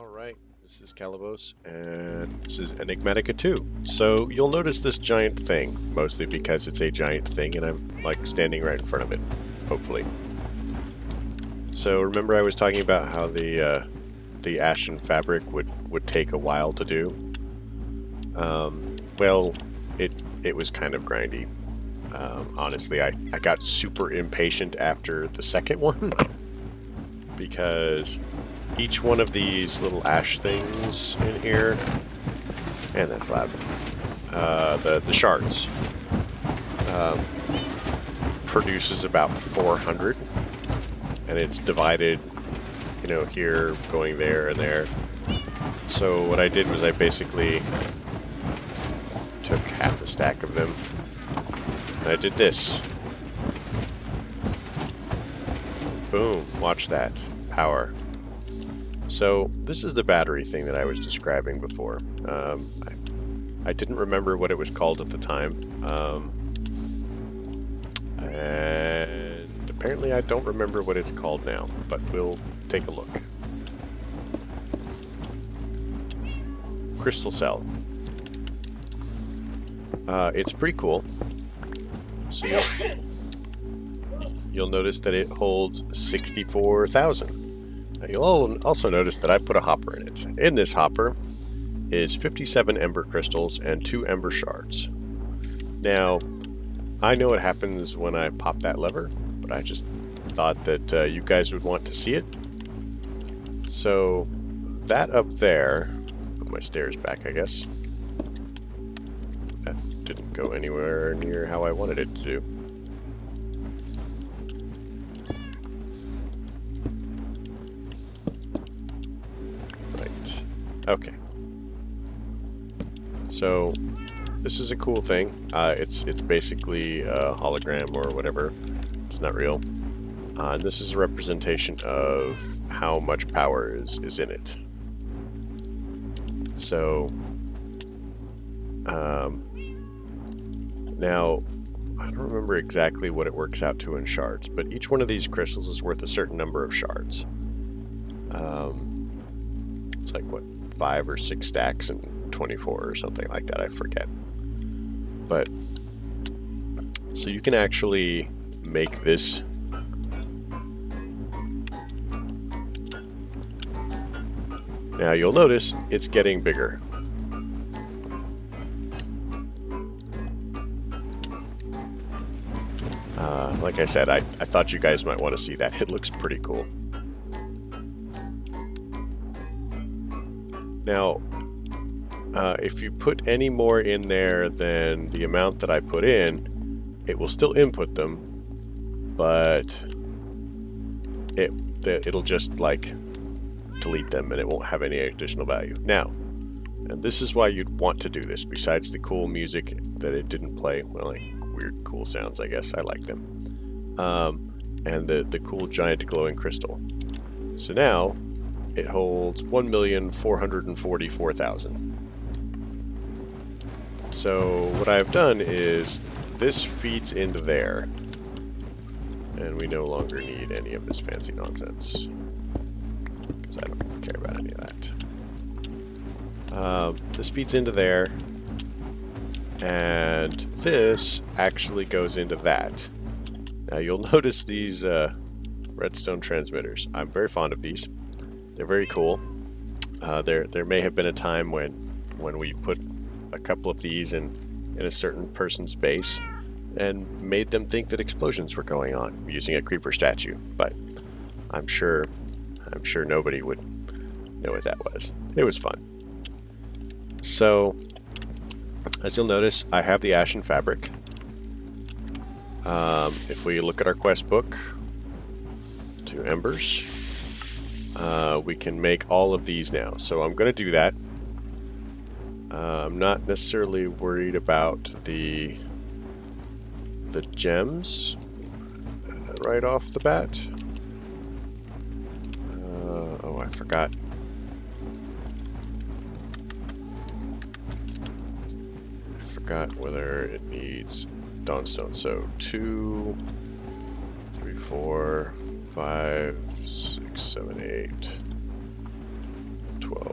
Alright, this is Calibos, and this is Enigmatica 2. So, you'll notice this giant thing, mostly because it's a giant thing and I'm, like, standing right in front of it, hopefully. So, remember I was talking about how the ashen fabric would take a while to do? Well, it was kind of grindy. Honestly, I got super impatient after the second one, because each one of these little ash things in here, and that's loud, the shards, produces about 400, and it's divided, you know, here, going there and there. So what I did was I basically took half a stack of them, and I did this. Boom, watch that power. So this is the battery thing that I was describing before. I didn't remember what it was called at the time, and apparently I don't remember what it's called now, but we'll take a look. Crystal cell. It's pretty cool. So you'll notice that it holds 64,000. You'll also notice that I put a hopper in it. In this hopper is 57 Ember crystals and 2 Ember shards. Now, I know what happens when I pop that lever, but I just thought that you guys would want to see it. So, that up there, put my stairs back, I guess. That didn't go anywhere near how I wanted it to do. Okay. So, this is a cool thing. It's basically a hologram or whatever. It's not real. And this is a representation of how much power is in it. So, now, I don't remember exactly what it works out to in shards, but each one of these crystals is worth a certain number of shards. It's like, what, 5 or 6 stacks and 24 or something like that, I forget. But, so you can actually make this now. You'll notice it's getting bigger. Like I said, I thought you guys might want to see that. It looks pretty cool. Now, if you put any more in there than the amount that I put in, it will still input them, but it'll just, like, delete them, and it won't have any additional value. Now, and this is why you'd want to do this, besides the cool music that it didn't play. Well, like, weird cool sounds, I guess. I like them. And the cool giant glowing crystal. So now, it holds 1,444,000. So what I've done is this feeds into there, and we no longer need any of this fancy nonsense because I don't care about any of that. This feeds into there, and this actually goes into that. Now you'll notice these redstone transmitters. I'm very fond of these. They're very cool. There may have been a time when we put a couple of these in a certain person's base and made them think that explosions were going on using a creeper statue, but I'm sure nobody would know what that was. It was fun. So, as you'll notice, I have the ashen fabric. If we look at our quest book, 2 embers. We can make all of these now, so I'm going to do that. I'm not necessarily worried about the gems right off the bat. Oh, I forgot. I forgot whether it needs dawnstone. So 2, 3, 4, 5, 6, 7, 8, 12.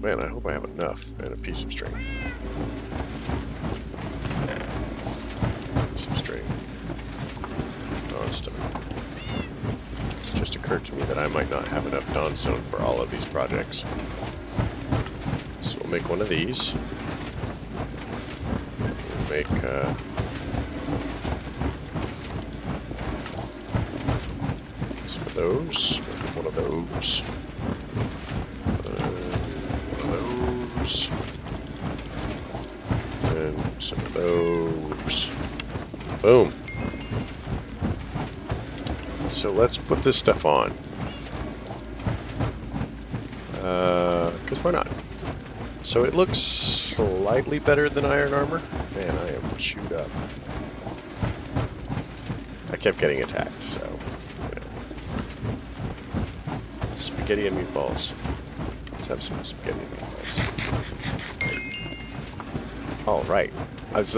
Man, I hope I have enough and a piece of string. Piece of string. Dawnstone. It's just occurred to me that I might not have enough dawnstone for all of these projects. So we'll make one of these. We'll make some of those. One of those. And some of those. Boom. So let's put this stuff on. Because why not? So it looks slightly better than iron armor. Man, I am chewed up. I kept getting attacked, so, you know. Spaghetti and meatballs. Let's have some spaghetti and meatballs. All right. Is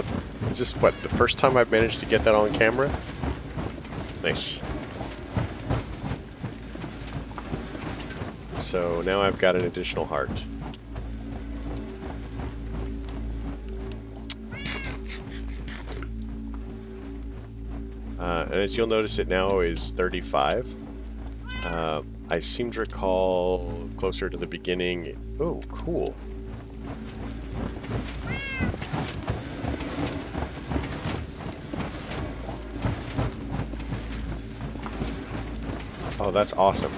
this, what, the first time I've managed to get that on camera? Nice. So now I've got an additional heart. And as you'll notice, it now is 35. I seem to recall closer to the beginning. Oh, cool. Oh, that's awesome.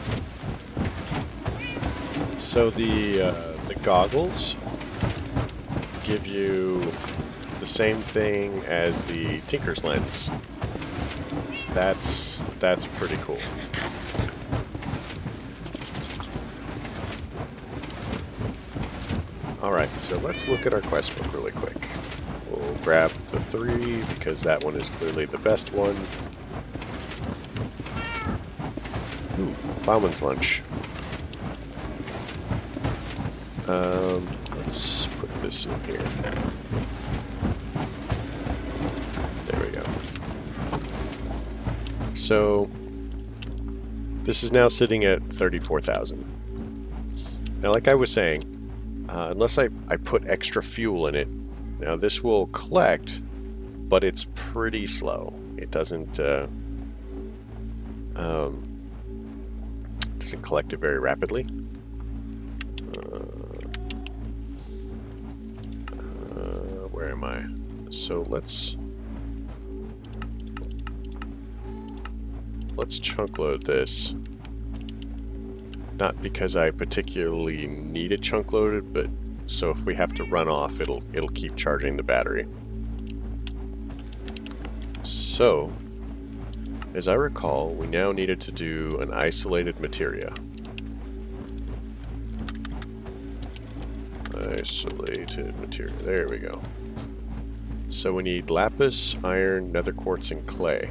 So the goggles give you the same thing as the Tinker's lens. That's pretty cool. Alright, so let's look at our quest book really quick. We'll grab the 3 because that one is clearly the best one. Ooh, Plowman's Lunch. Let's put this in here. There we go. So, this is now sitting at 34,000. Now, like I was saying, unless I put extra fuel in it, now this will collect, but it's pretty slow. It doesn't collect it very rapidly. Where am I? So let's chunk load this. Not because I particularly need it chunk loaded, but so if we have to run off, it'll keep charging the battery. So, as I recall, we now needed to do an isolated materia. Isolated materia. There we go. So we need lapis, iron, nether quartz, and clay.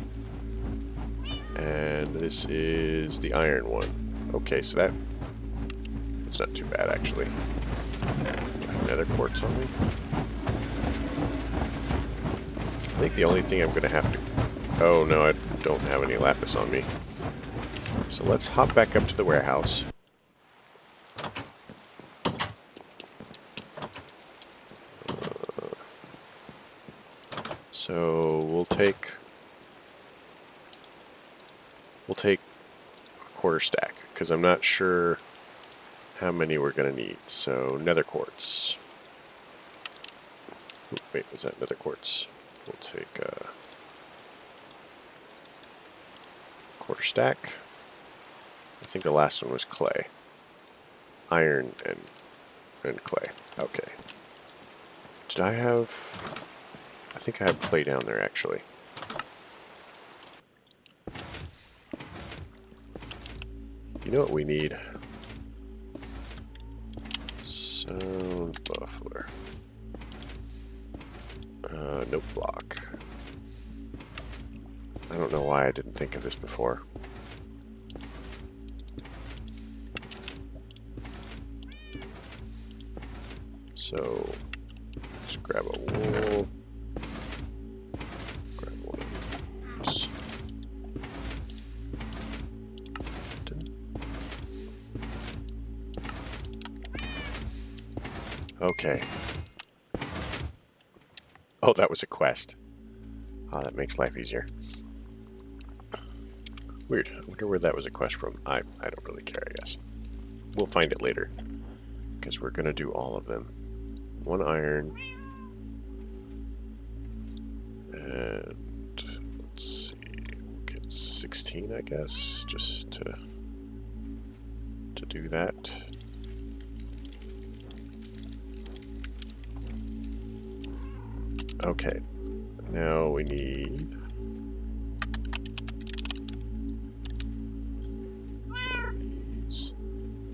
And this is the iron one. Okay, so that's not too bad, actually. Nether quartz on me. I think the only thing I'm going to have to... Oh, no, I don't have any lapis on me. So let's hop back up to the warehouse. So we'll take a quarter stack, because I'm not sure how many we're going to need. So nether quartz. Ooh, wait, was that nether quartz? We'll take a quarter stack. I think the last one was clay. Iron and clay. Okay. Did I have... I think I have clay down there, actually. You know what we need? Sound muffler. Nope, block. I don't know why I didn't think of this before. So, let's grab a wool. Grab one of these. Okay. Oh, that was a quest. Oh, that makes life easier. Weird. I wonder where that was a quest from. I don't really care, I guess. We'll find it later. Because we're going to do all of them. 1 iron. And let's see. We'll get 16, I guess, just to do that. Okay. Now we need one of these.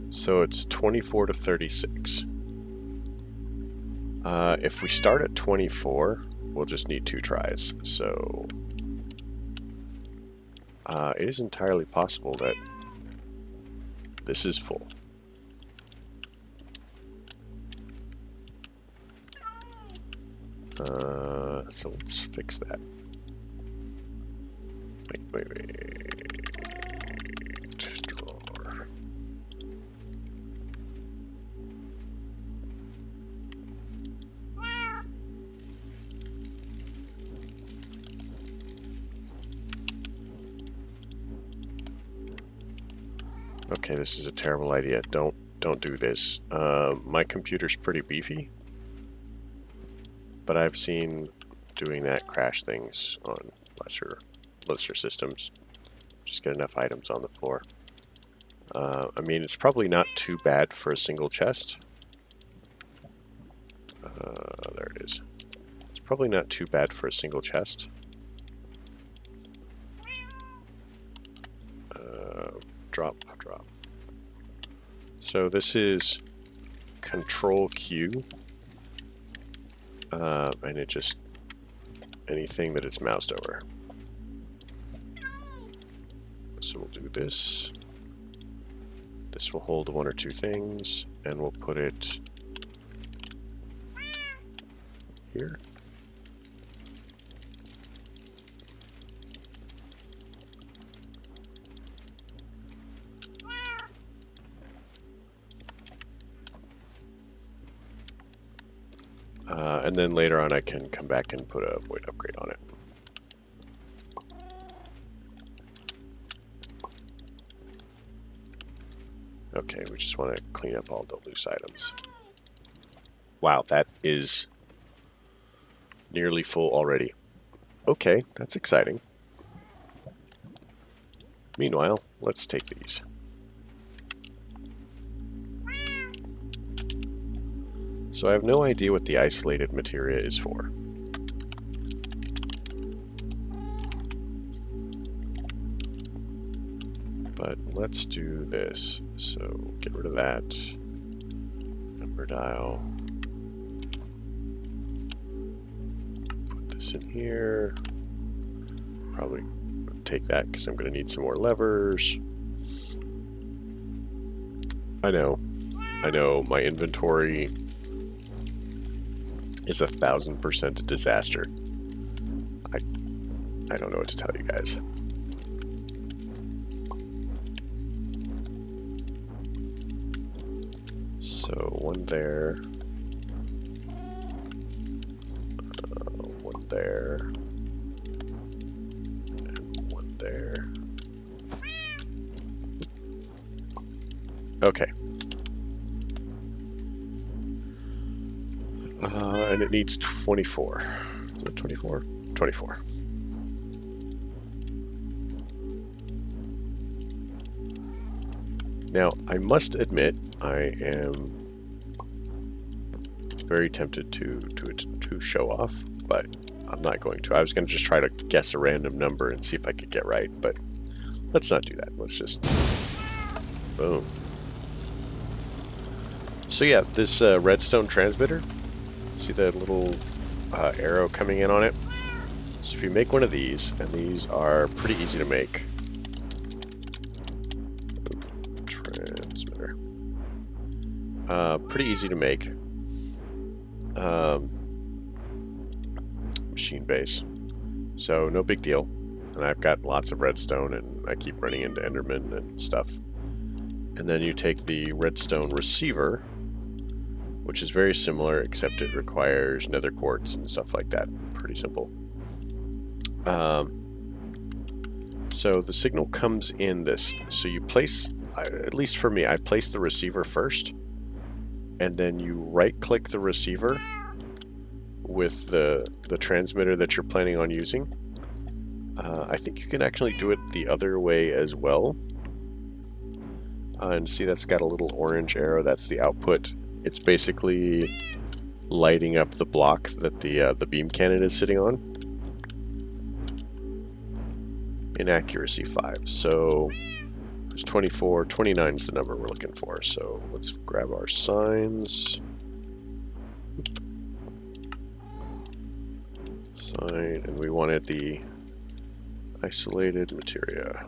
So it's 24 to 36. If we start at 24, we'll just need 2 tries. So it is entirely possible that this is full. So let's fix that. Wait. Drawer. Okay, this is a terrible idea. Don't do this. My computer's pretty beefy, but I've seen doing that crash things on lesser systems. Just get enough items on the floor. I mean, it's probably not too bad for a single chest. There it is. It's probably not too bad for a single chest. Drop. So this is Control Q. And it just, anything that it's moused over. So we'll do this. This will hold 1 or 2 things, and we'll put it here. And then later on I can come back and put a void upgrade on it. Okay, we just want to clean up all the loose items. Wow, that is nearly full already. Okay, that's exciting. Meanwhile, let's take these. So I have no idea what the isolated materia is for. But let's do this. So get rid of that. NillerMedDild. Put this in here. Probably take that because I'm going to need some more levers. I know, my inventory is 1000% a disaster. I don't know what to tell you guys. So one there, one there, and one there. Okay. And it needs 24. Is it 24? 24. Now, I must admit, I am very tempted to show off, but I'm not going to. I was going to just try to guess a random number and see if I could get right, but let's not do that. Let's just... Boom. So yeah, this redstone transmitter, see the little arrow coming in on it? So if you make one of these, and these are pretty easy to make. Transmitter. Pretty easy to make. Machine base. So no big deal. And I've got lots of redstone, and I keep running into Enderman and stuff. And then you take the redstone receiver, which is very similar, except it requires nether quartz and stuff like that. Pretty simple. So the signal comes in this. So you place, at least for me, I place the receiver first, and then you right-click the receiver with the transmitter that you're planning on using. I think you can actually do it the other way as well. And see, that's got a little orange arrow. That's the output. It's basically lighting up the block that the beam cannon is sitting on. Inaccuracy 5. So there's 24. 29 is the number we're looking for. So let's grab our signs. Sign, and we wanted the isolated materia.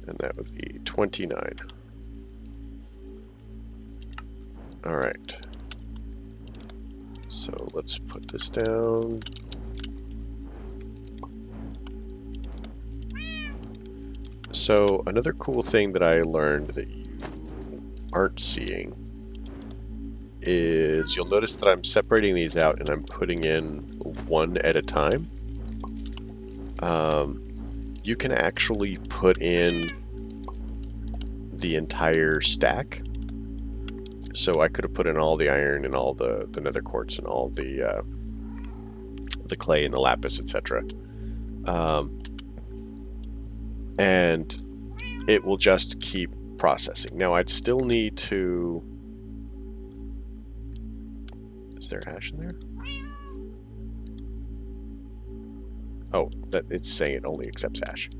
And that would be 29. All right. So let's put this down. So another cool thing that I learned that you aren't seeing is you'll notice that I'm separating these out and I'm putting in one at a time. You can actually put in the entire stack. So I could have put in all the iron and all the nether quartz and all the clay and the lapis, etc. And it will just keep processing. Now I'd still need to... Is there ash in there? Oh, that it's saying it only accepts ash.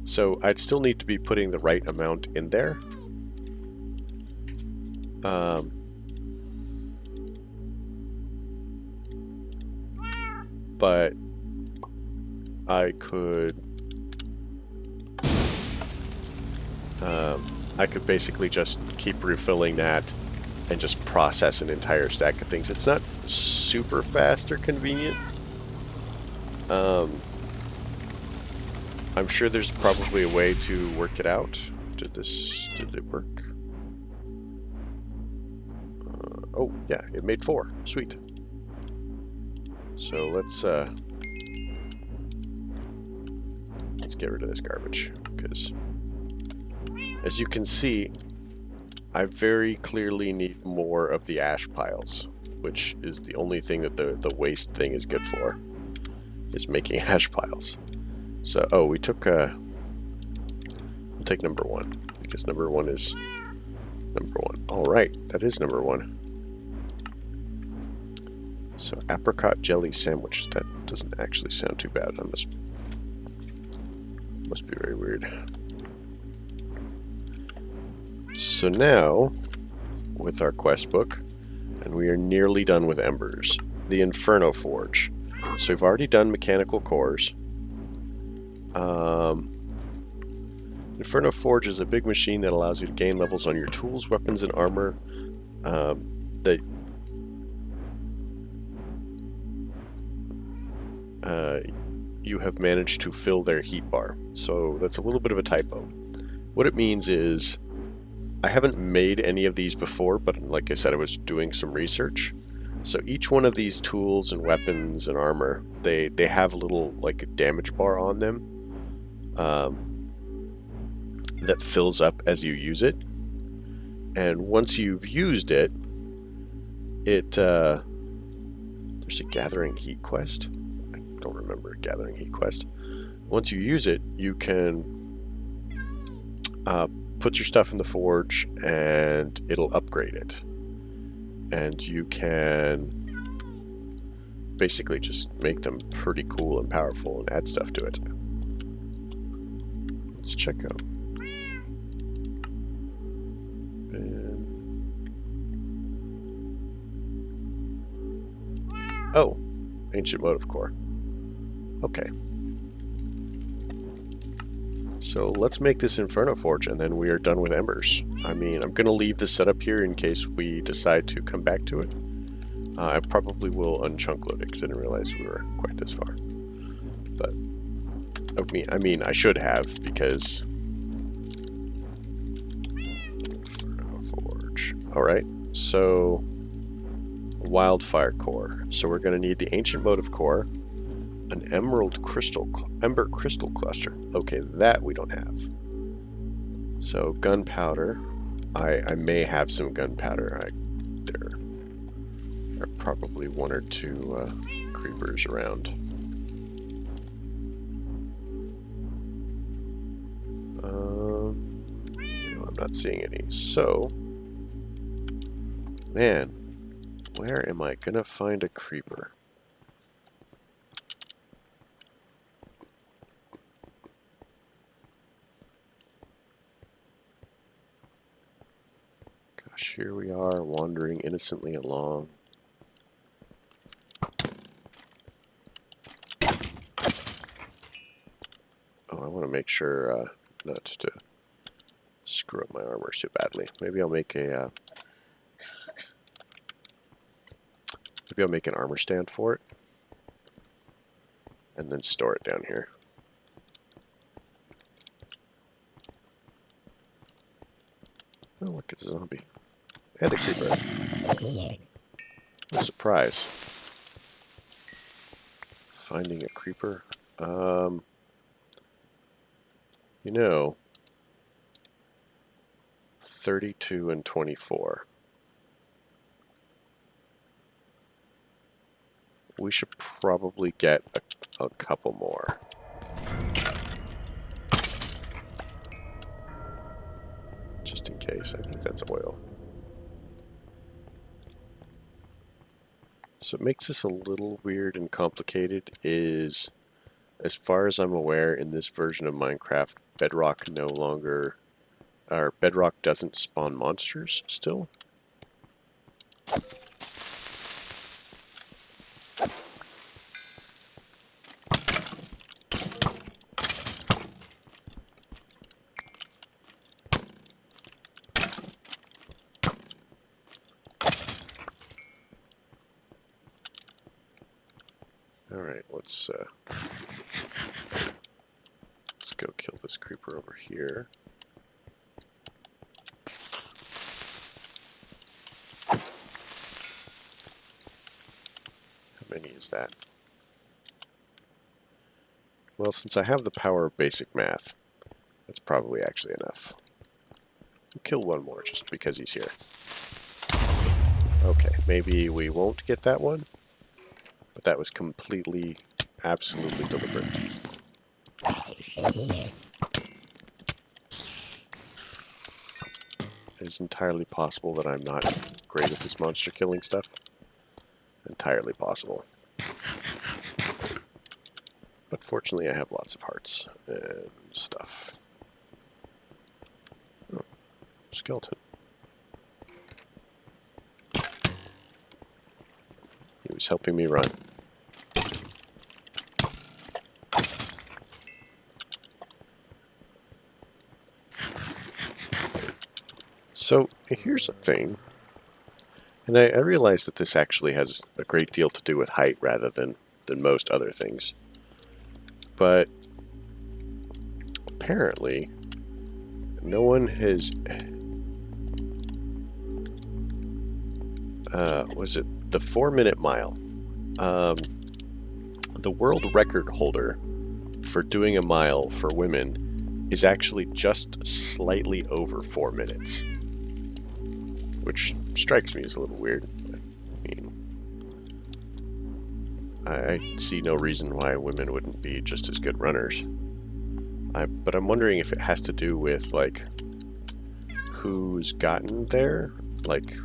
So I'd still need to be putting the right amount in there. But I could basically just keep refilling that and just process an entire stack of things. It's not super fast or convenient. I'm sure there's probably a way to work it out. Did it work? Oh, yeah, it made 4. Sweet. So let's get rid of this garbage, because as you can see, I very clearly need more of the ash piles, which is the only thing that the waste thing is good for, is making ash piles. So, oh, we took, we'll take number 1, because number 1 is number 1. All right, that is number 1. So, apricot jelly sandwich. That doesn't actually sound too bad. That must be very weird. So now, with our quest book, and we are nearly done with embers, the Inferno Forge. So we've already done mechanical cores. Inferno Forge is a big machine that allows you to gain levels on your tools, weapons, and armor that you have managed to fill their heat bar. So that's a little bit of a typo. What it means is, I haven't made any of these before, but like I said, I was doing some research. So each one of these tools and weapons and armor, they have a little like a damage bar on them that fills up as you use it. And once you've used it, there's a gathering heat quest. I don't remember a gathering heat quest. Once you use it, you can put your stuff in the forge and it'll upgrade it. And you can basically just make them pretty cool and powerful and add stuff to it. Let's check out. Oh, ancient motive core. Okay. So let's make this Inferno Forge, and then we are done with embers. I mean, I'm going to leave this setup here in case we decide to come back to it. I probably will unchunk load it because I didn't realize we were quite this far. But I mean, I should have, because Alright, so wildfire core. So we're going to need the ancient motive core, an ember crystal cluster. Okay, that we don't have. So gunpowder. I may have some gunpowder. There are probably one or two creepers around. No, I'm not seeing any. So, man, where am I gonna find a creeper? Gosh, here we are wandering innocently along. Oh, I want to make sure not to screw up my armor so badly. Maybe I'll make a maybe I'll make an armor stand for it, and then store it down here. Oh, look, it's a zombie. And a creeper. What a surprise. Finding a creeper. You know, 32 and 24. We should probably get a couple more. Just in case. I think that's oil. So what makes this a little weird and complicated is, as far as I'm aware, in this version of Minecraft, Bedrock no longer, or Bedrock doesn't spawn monsters still. Alright, let's go kill this creeper over here. How many is that? Well, since I have the power of basic math, that's probably actually enough. We'll kill one more just because he's here. Okay, maybe we won't get that one, but that was completely, absolutely deliberate. It is entirely possible that I'm not great at this monster killing stuff. Entirely possible. But fortunately I have lots of hearts and stuff. Oh, skeleton. He was helping me run. So here's a thing, and I realize that this actually has a great deal to do with height rather than most other things. But apparently, no one has. Was it the 4-minute mile? The world record holder for doing a mile for women is actually just slightly over 4 minutes. Which strikes me as a little weird. I mean, I see no reason why women wouldn't be just as good runners. But I'm wondering if it has to do with, like, who's gotten there. Like,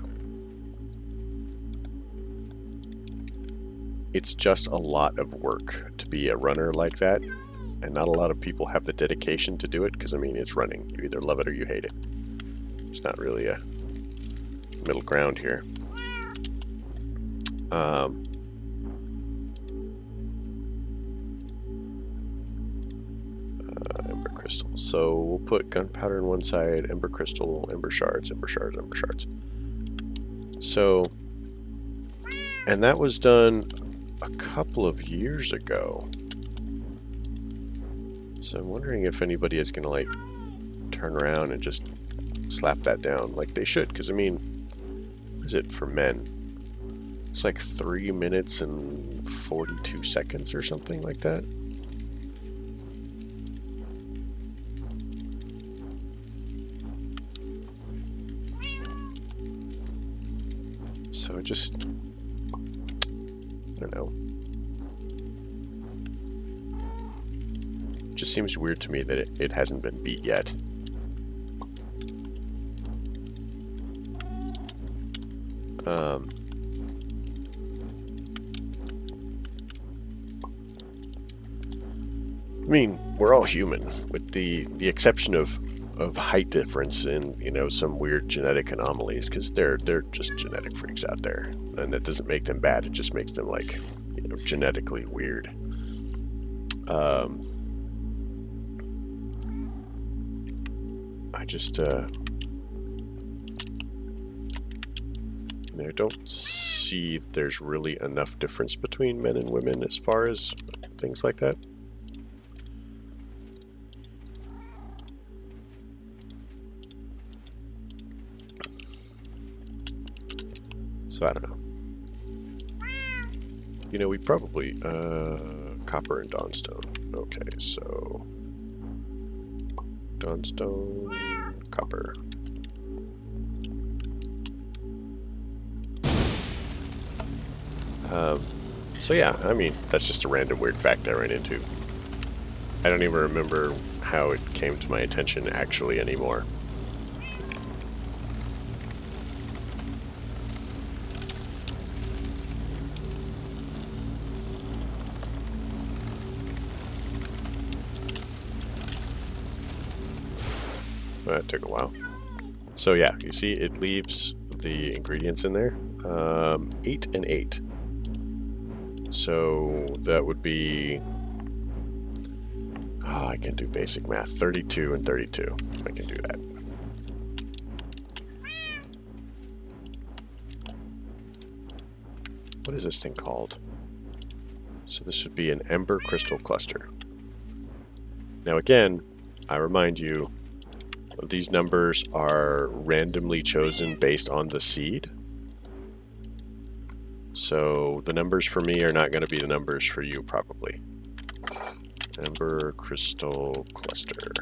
it's just a lot of work to be a runner like that, and not a lot of people have the dedication to do it, because, I mean, it's running. You either love it or you hate it. It's not really a middle ground here. Ember crystal. So we'll put gunpowder on one side, ember crystal, ember shards, ember shards, ember shards. So, and that was done a couple of years ago. So I'm wondering if anybody is going to, like, turn around and just slap that down like they should, because, I mean, What is it for men? It's like 3 minutes and 42 seconds or something like that. So I don't know. It just seems weird to me that it hasn't been beat yet. I mean, we're all human, with the exception of height difference and, you know, some weird genetic anomalies, because they're just genetic freaks out there, and that doesn't make them bad. It just makes them, like, you know, genetically weird. I just you know, I don't see that there's really enough difference between men and women as far as things like that. So I don't know. You know, we probably copper and dawnstone. Okay, so dawnstone, copper. So yeah, I mean, that's just a random weird fact I ran into. I don't even remember how it came to my attention actually anymore. That took a while. So yeah, you see it leaves the ingredients in there. 8 and 8. So that would be... Oh, I can do basic math. 32 and 32. I can do that. What is this thing called? So this would be an Ember crystal cluster. Now again, I remind you, these numbers are randomly chosen based on the seed. So the numbers for me are not going to be the numbers for you, probably. Ember crystal cluster.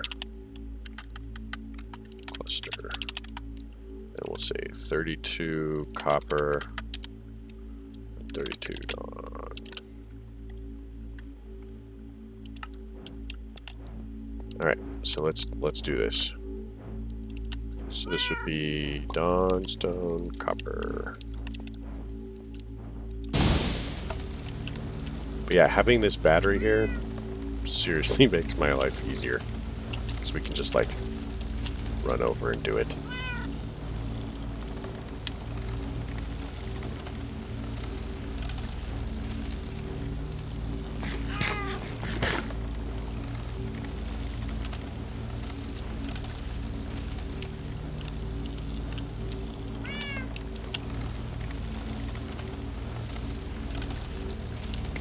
And we'll say 32 copper, 32 dawn. All right, so let's do this. So this would be dawnstone, copper. But yeah, having this battery here seriously makes my life easier. So we can just, like, run over and do it.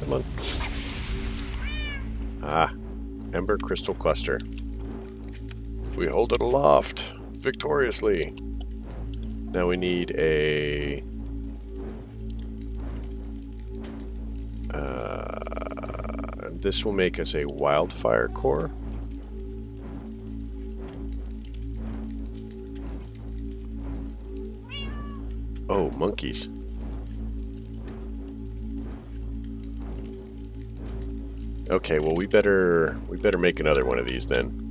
Come on. Ah, Ember crystal cluster. We hold it aloft victoriously. Now we need a... this will make us a wildfire core. Oh, monkeys. Okay, well we better make another one of these then.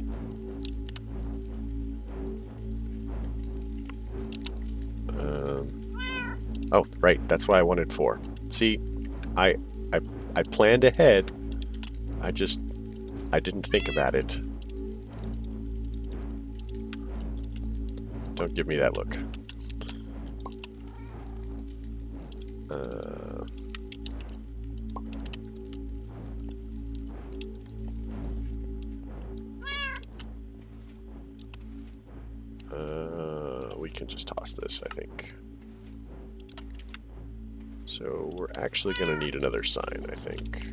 Oh, right, that's why I wanted 4. See, I planned ahead. I didn't think about it. Don't give me that look. We can just toss this, I think. So we're actually going to need another sign, I think.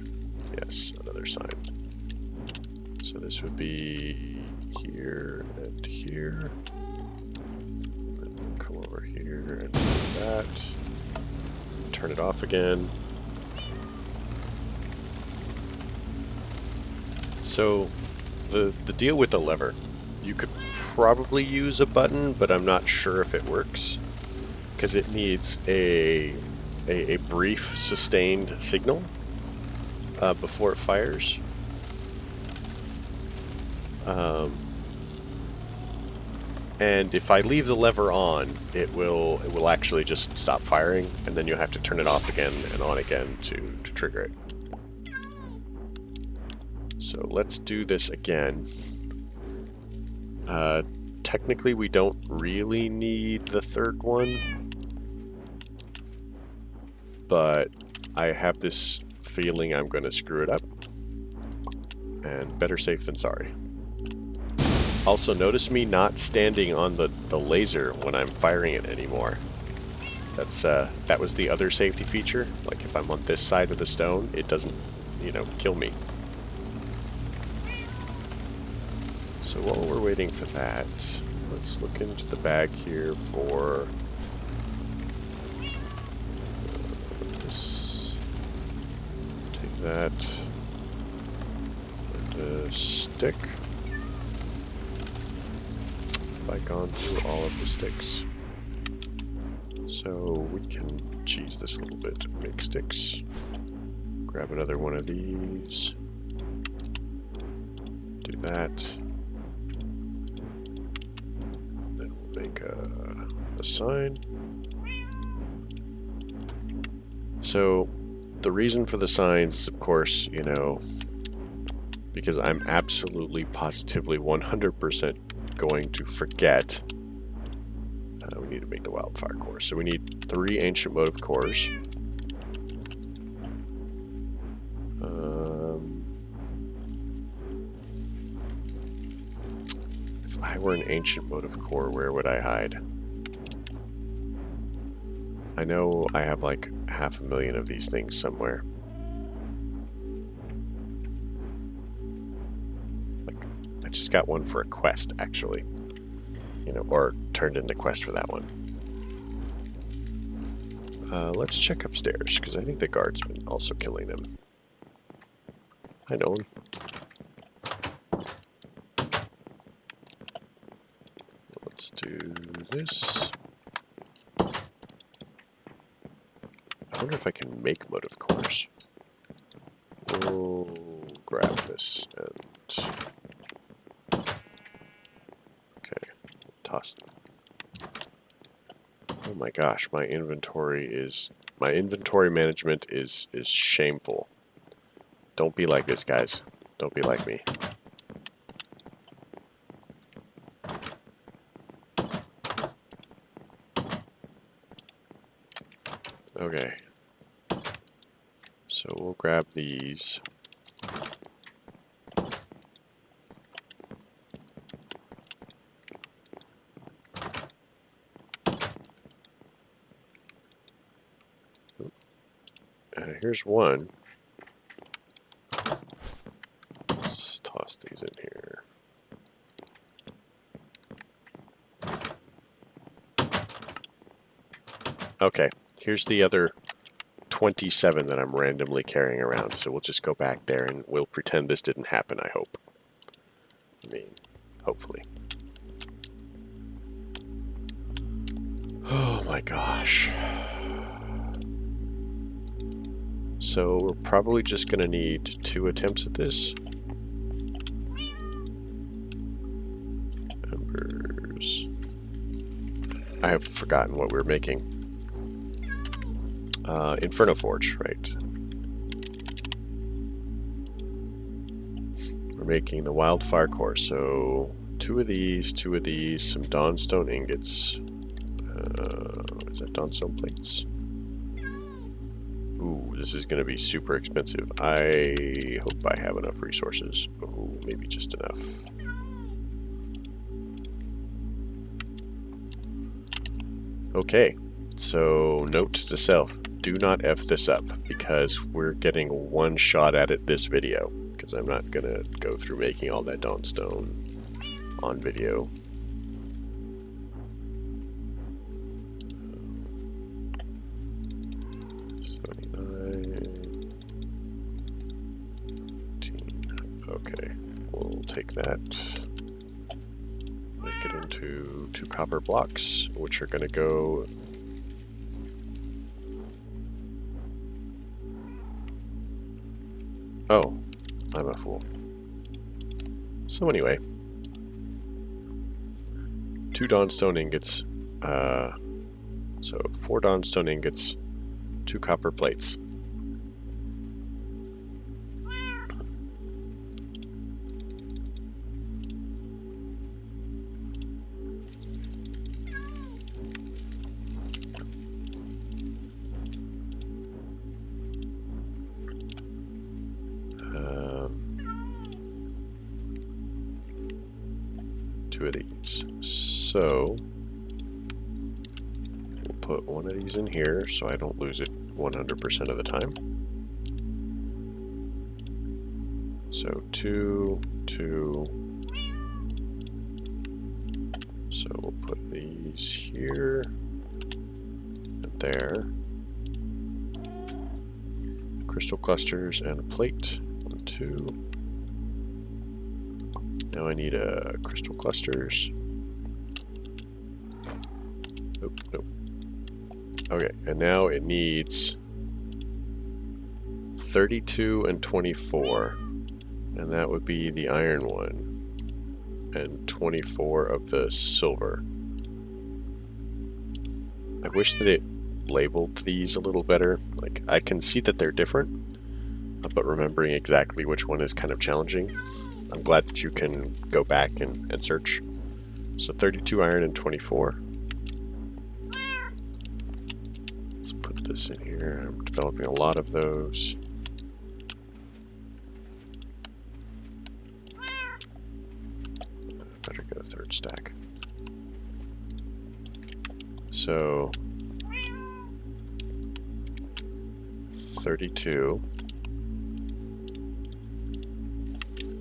Yes, another sign. So this would be here and here. And come over here and do that. turn it off again. So the deal with the lever, you could probably use a button, but I'm not sure if it works because it needs a brief sustained signal before it fires. And if I leave the lever on, it will actually just stop firing, and then you'll have to turn it off again and on again to trigger it. So let's do this again. Technically, we don't really need the third one, but I have this feeling I'm going to screw it up, and better safe than sorry. Also, notice me not standing on the laser when I'm firing it anymore. That was the other safety feature. Like, if I'm on this side of the stone, it doesn't, you know, kill me. So while we're waiting for that, let's look into the bag here for this. Take that. And a stick. Have I gone through all of the sticks? So we can cheese this a little bit. Make sticks. Grab another one of these. Do that. Then we'll make a sign. So the reason for the signs is, of course, you know, because I'm absolutely, positively, 100% going to forget. We need to make the wildfire core. So we need 3 ancient motive cores. If I were an ancient motive core, where would I hide? I know I have like 500,000 of these things somewhere. Like, I just got one for a quest, actually. You know, or turned in the quest for that one. Let's check upstairs, because I think the guard's been also killing them. Hi, Nolan. Let's do this. I wonder if I can make motive cores. We'll grab this and... Okay, toss them. Oh my gosh, my inventory management is shameful. Don't be like this, guys. Don't be like me. Okay. So we'll grab these. Here's one. Let's toss these in here. Okay, here's the other 27 that I'm randomly carrying around, so we'll just go back there and we'll pretend this didn't happen, I hope. I mean, hopefully. Oh my gosh. So we're probably just going to need 2 attempts at this. Embers. I have forgotten what we're making. Inferno Forge, right. We're making the wildfire core, so 2 of these, some dawnstone ingots. Is that dawnstone plates? Ooh, this is going to be super expensive. I hope I have enough resources. Oh, maybe just enough. Okay, so note to self, do not F this up, because we're getting one shot at it this video, because I'm not going to go through making all that dawnstone on video. that. Make it into 2 copper blocks, which are going to go... Oh, I'm a fool. So anyway, 2 dawnstone ingots, so 4 dawnstone ingots, 2 copper plates. Two of these. So we'll put one of these in here so I don't lose it 100% of the time. So 2, 2. So we'll put these here and there. Crystal clusters and a plate. 1, 2. Now I need crystal clusters. Nope, nope. Okay, and now it needs 32 and 24. And that would be the iron one. And 24 of the silver. I wish that it labeled these a little better. Like, I can see that they're different, but remembering exactly which one is kind of challenging. I'm glad that you can go back and search. So 32 iron and 24. Let's put this in here. I'm developing a lot of those. Better get a 3rd stack. So 32.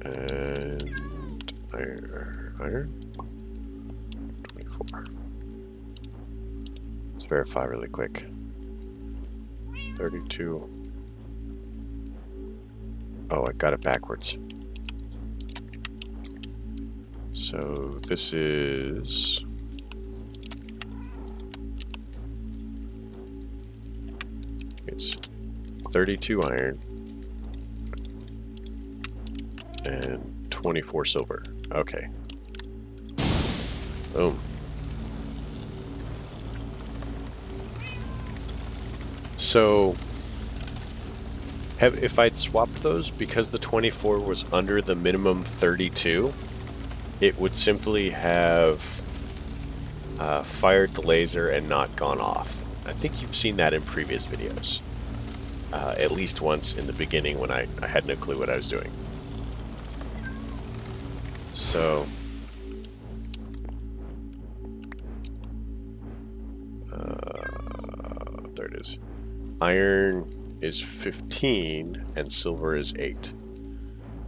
And iron 24. Let's verify really quick. 32. Oh, I got it backwards. So this is... It's 32 iron. And 24 silver. Okay. Boom. So, if I'd swapped those, because the 24 was under the minimum 32, it would simply have fired the laser and not gone off. I think you've seen that in previous videos. At least once in the beginning when I had no clue what I was doing. So, there it is. Iron is 15 and silver is 8.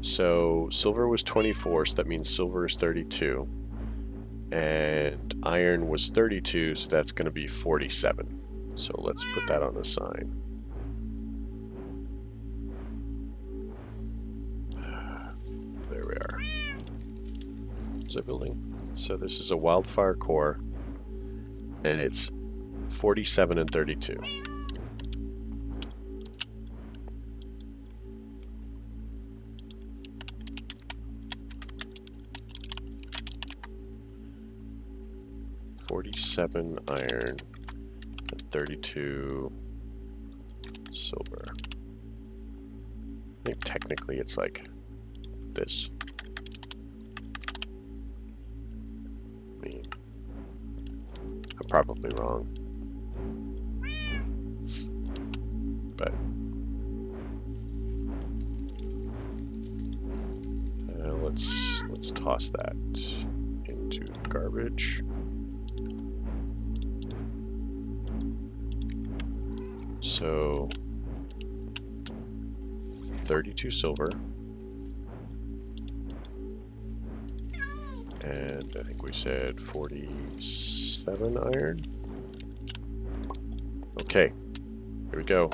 So silver was 24, so that means silver is 32. And iron was 32, so that's going to be 47. So let's put that on the sign. There we are. Is it building? So this is a wildfire core, and it's 47 and 32. $47 iron and 32 silver. I think technically it's like this. I mean, I'm probably wrong, but let's toss that into the garbage. So 32 silver, and I think we said 47 iron. Okay, here we go.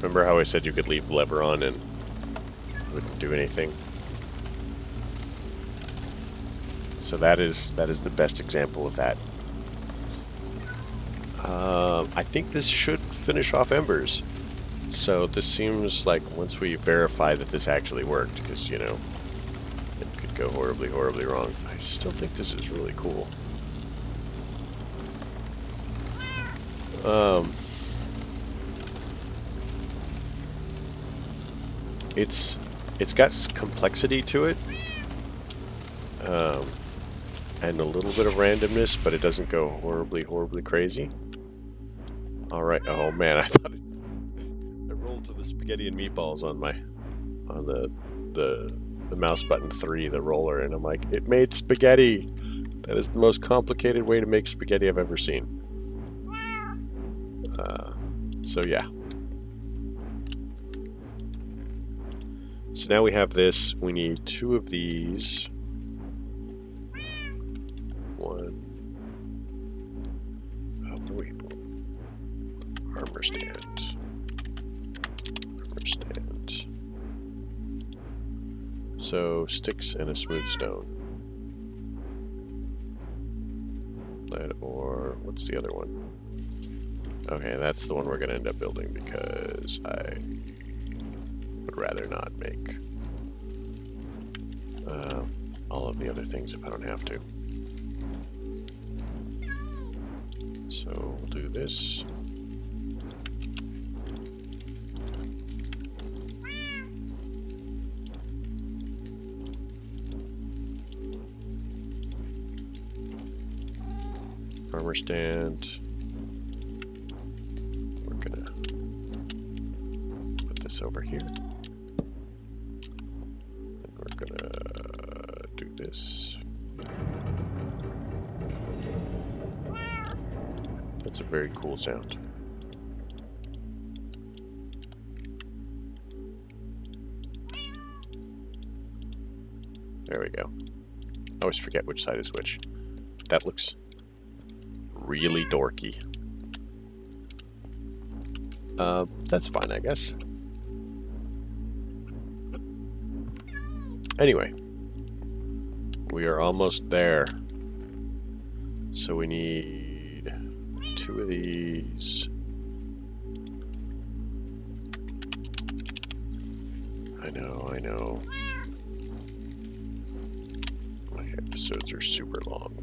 Remember how I said you could leave the lever on and it wouldn't do anything? So that is the best example of that. I think this should finish off Embers. So this seems like once we verify that this actually worked, because, you know, it could go horribly, horribly wrong. I still think this is really cool. It's got complexity to it, and a little bit of randomness, but it doesn't go horribly, horribly crazy. All right. Oh man, I thought I rolled to the spaghetti and meatballs on the mouse button 3, the roller, and I'm like, it made spaghetti. That is the most complicated way to make spaghetti I've ever seen. So yeah. So now we have this. We need 2 of these. 1. Oh, wait. Armor stand. Armor stand. So sticks and a smooth stone. Lead or what's the other one? Okay, that's the one we're going to end up building because I would rather not make all of the other things if I don't have to. So we'll do this. Armor stand. We're gonna put this over here. And we're gonna do this. That's a very cool sound. There we go. I always forget which side is which. That looks really dorky. That's fine, I guess. Anyway, we are almost there. So we need 2 of these. I know. My episodes are super long.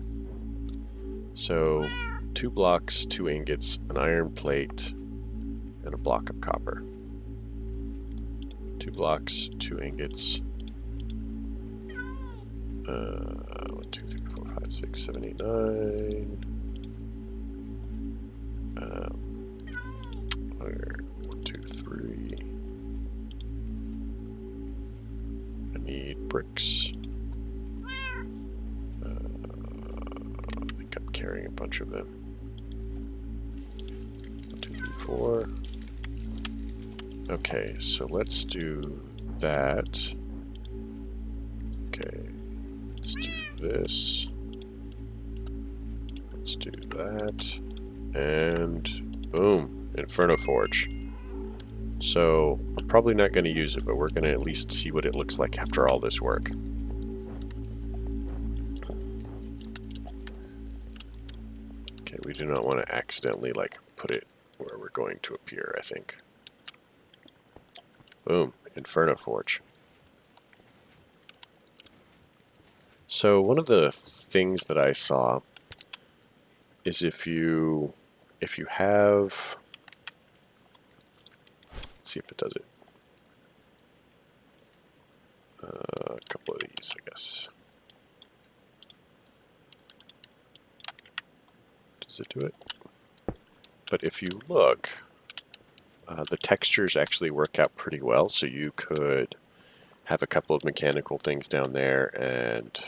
So 2 blocks, 2 ingots, an iron plate, and a block of copper. 2 blocks, 2 ingots. 1, 2, 3, 4, 5, 6, 7, 8, 9. 1, 2, 3. I need bricks. I think I'm carrying a bunch of them. 1, 2, 3, 4. Okay, so let's do that. Okay, let's do this. Let's do that. And boom, Inferno Forge. So I'm probably not going to use it, but we're going to at least see what it looks like after all this work. Okay, we do not want to accidentally like put it where we're going to appear, I think. Boom, Inferno Forge. So one of the things that I saw is if you have, let's see if it does it. A couple of these, I guess. Does it do it? But if you look, the textures actually work out pretty well, so you could have a couple of mechanical things down there and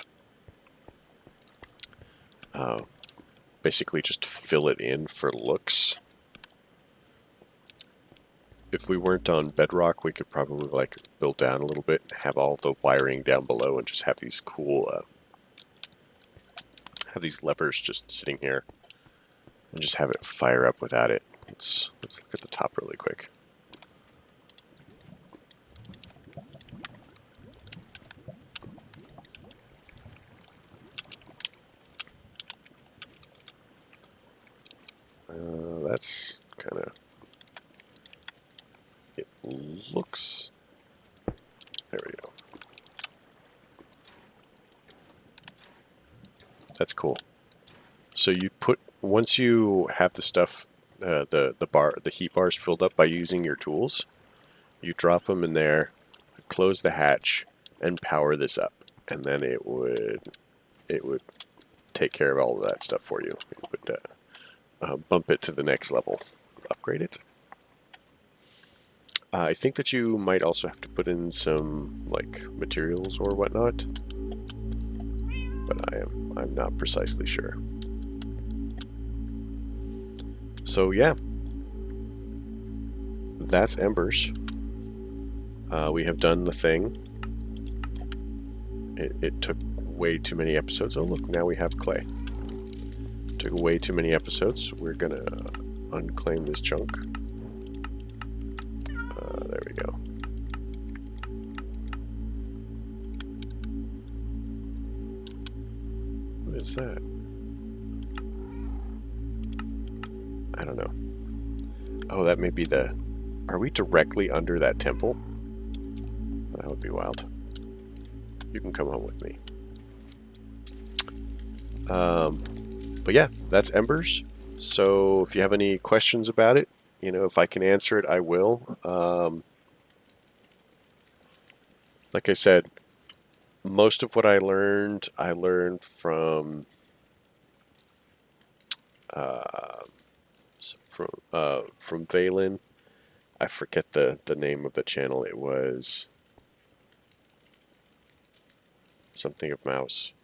basically just fill it in for looks. If we weren't on Bedrock, we could probably like build down a little bit and have all the wiring down below and just have these cool, have these levers just sitting here and just have it fire up without it. Let's look at the top really quick. There we go. That's cool. So you put, once you have the stuff, the heat bars filled up by using your tools, you drop them in there, close the hatch, and power this up, and then it would take care of all of that stuff for you. It would bump it to the next level, upgrade it. I think that you might also have to put in some like materials or whatnot, but I'm not precisely sure. So yeah, that's Embers. We have done the thing. It took way too many episodes. Oh look, now we have clay. Took way too many episodes. We're gonna unclaim this junk. There we go. What is that? I don't know. Oh, that may be the... Are we directly under that temple? That would be wild. You can come home with me. But yeah, that's Embers. So if you have any questions about it, you know, if I can answer it, I will. Like I said, most of what I learned from Valen. I forget the name of the channel. It was something of mouse.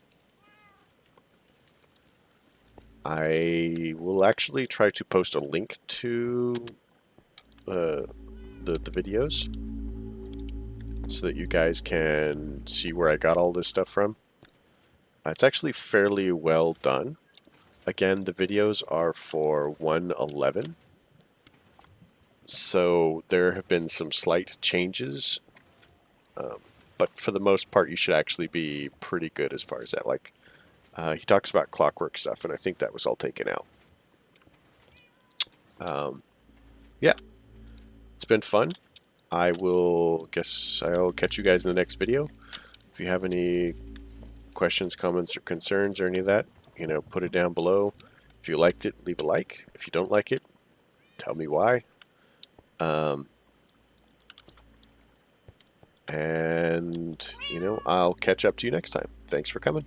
I will actually try to post a link to the videos so that you guys can see where I got all this stuff from. It's actually fairly well done. Again, the videos are for 1.11, so there have been some slight changes, but for the most part you should actually be pretty good as far as that. Like, he talks about clockwork stuff, and I think that was all taken out. Yeah, it's been fun. I'll catch you guys in the next video. If you have any questions, comments, or concerns, or any of that, you know, put it down below. If you liked it, leave a like. If you don't like it, tell me why. And, you know, I'll catch up to you next time. Thanks for coming.